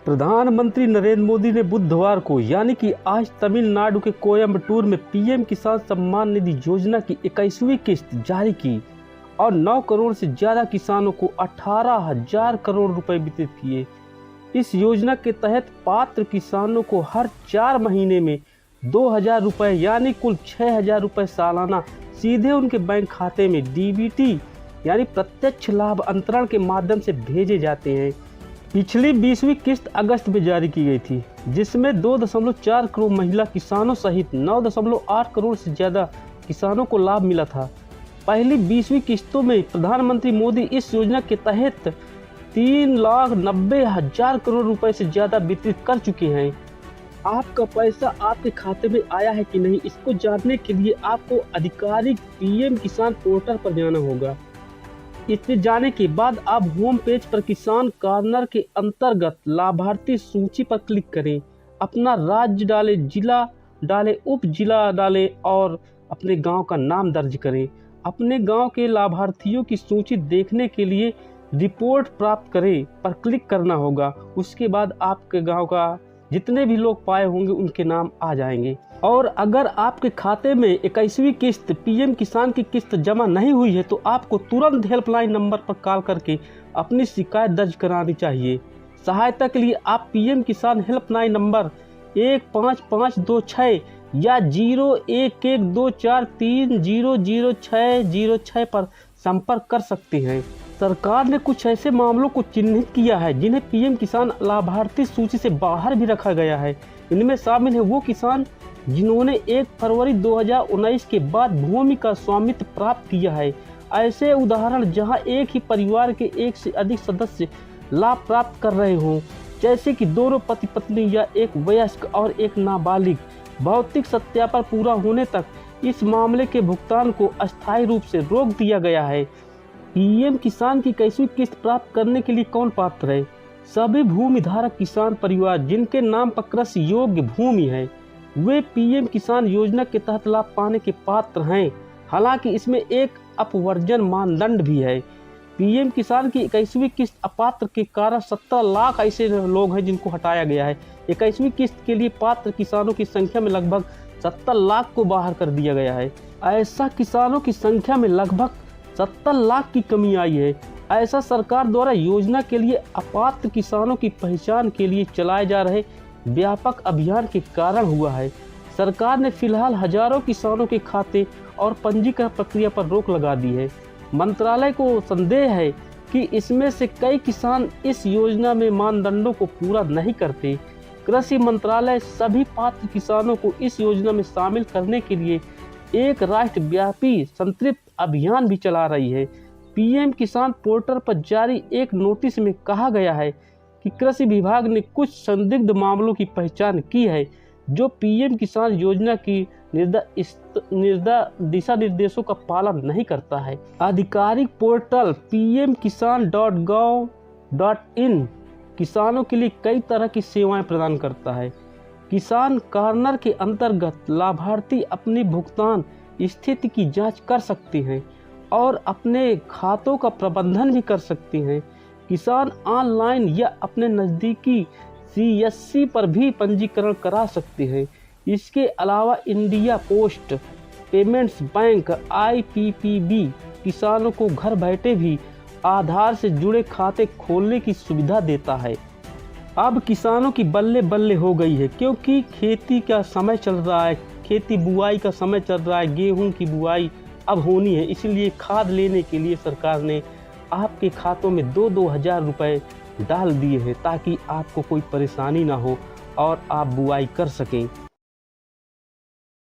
प्रधानमंत्री नरेंद्र मोदी ने बुधवार को यानी कि आज तमिलनाडु के कोयम्बटूर में पीएम किसान सम्मान निधि योजना की 21वीं किस्त जारी की और 9 करोड़ से ज़्यादा किसानों को 18,000 करोड़ रुपए वितरित किए। इस योजना के तहत पात्र किसानों को हर 4 महीने में 2,000 रुपये यानी कुल 6,000 रुपये सालाना सीधे उनके बैंक खाते में डीबीटी यानी प्रत्यक्ष लाभ अंतरण के माध्यम से भेजे जाते हैं। पिछली 20वीं किस्त अगस्त में जारी की गई थी, जिसमें 2.4 करोड़ महिला किसानों सहित 9.8 करोड़ से ज़्यादा किसानों को लाभ मिला था। पहली 20वीं किस्तों में प्रधानमंत्री मोदी इस योजना के तहत 3,90,000 करोड़ रुपए से ज़्यादा वितरित कर चुके हैं। आपका पैसा आपके खाते में आया है कि नहीं, इसको जानने के लिए आपको आधिकारिक पीएम किसान पोर्टल पर जाना होगा। इससे जाने के बाद आप होम पेज पर किसान कॉर्नर के अंतर्गत लाभार्थी सूची पर क्लिक करें, अपना राज्य डालें, जिला डालें, उप जिला डालें और अपने गांव का नाम दर्ज करें। अपने गांव के लाभार्थियों की सूची देखने के लिए रिपोर्ट प्राप्त करें पर क्लिक करना होगा। उसके बाद आपके गांव का जितने भी लोग पाए होंगे उनके नाम आ जाएंगे। और अगर आपके खाते में 21वीं किस्त पीएम किसान की किस्त जमा नहीं हुई है तो आपको तुरंत हेल्पलाइन नंबर पर कॉल करके अपनी शिकायत दर्ज करानी चाहिए। सहायता के लिए आप पीएम किसान हेल्पलाइन नंबर 15526 या 011243000606 पर संपर्क कर सकते हैं। सरकार ने कुछ ऐसे मामलों को चिन्हित किया है जिन्हें पीएम किसान लाभार्थी सूची से बाहर भी रखा गया है। इनमें शामिल है वो किसान जिन्होंने 1 फरवरी 2019 के बाद भूमि का स्वामित्व प्राप्त किया है। ऐसे उदाहरण जहां एक ही परिवार के एक से अधिक सदस्य लाभ प्राप्त कर रहे हों, जैसे कि दोनों पति पत्नी या एक वयस्क और एक नाबालिग। भौतिक सत्यापन पूरा होने तक इस मामले के भुगतान को अस्थायी रूप से रोक दिया गया है। पीएम किसान की 21वीं किस्त प्राप्त करने के लिए कौन पात्र है? सभी भूमि धारक किसान परिवार जिनके नाम पर कृषि योग्य भूमि है, वे पीएम किसान योजना के तहत लाभ पाने के पात्र हैं। हालांकि इसमें एक अपवर्जन मानदंड भी है। पीएम किसान की 21वीं किस्त अपात्र के कारण 17 लाख ऐसे लोग हैं जिनको हटाया गया है। 21वीं किस्त के लिए पात्र किसानों की संख्या में लगभग 70 लाख को बाहर कर दिया गया है। ऐसा किसानों की संख्या में लगभग 70 लाख की कमी आई है। ऐसा सरकार द्वारा योजना के लिए अपात्र किसानों की पहचान के लिए चलाए जा रहे व्यापक अभियान के कारण हुआ है। सरकार ने फिलहाल हजारों किसानों के खाते और पंजीकरण प्रक्रिया पर रोक लगा दी है। मंत्रालय को संदेह है कि इसमें से कई किसान इस योजना में मानदंडों को पूरा नहीं करते। कृषि मंत्रालय सभी पात्र किसानों को इस योजना में शामिल करने के लिए एक राष्ट्रव्यापी संतृप्त अभियान भी चला रही है। पीएम किसान पोर्टल पर जारी एक नोटिस में कहा गया है कि कृषि विभाग ने कुछ संदिग्ध मामलों की पहचान की है जो पीएम किसान योजना की दिशा निर्देशों का पालन नहीं करता है। आधिकारिक पोर्टल pmkisan.gov.in किसानों के लिए कई तरह की सेवाएं प्रदान करता है। किसान कॉर्नर के अंतर्गत लाभार्थी अपनी भुगतान स्थिति की जांच कर सकते हैं और अपने खातों का प्रबंधन भी कर सकते हैं। किसान ऑनलाइन या अपने नज़दीकी सीएससी पर भी पंजीकरण करा सकते हैं। इसके अलावा India post payments bank IPPB किसानों को घर बैठे भी आधार से जुड़े खाते खोलने की सुविधा देता है। अब किसानों की बल्ले बल्ले हो गई है, क्योंकि खेती का समय चल रहा है, खेती बुआई का समय चल रहा है, गेहूं की बुआई अब होनी है। इसलिए खाद लेने के लिए सरकार ने आपके खातों में 2-2 हज़ार रुपये डाल दिए हैं ताकि आपको कोई परेशानी ना हो और आप बुआई कर सकें।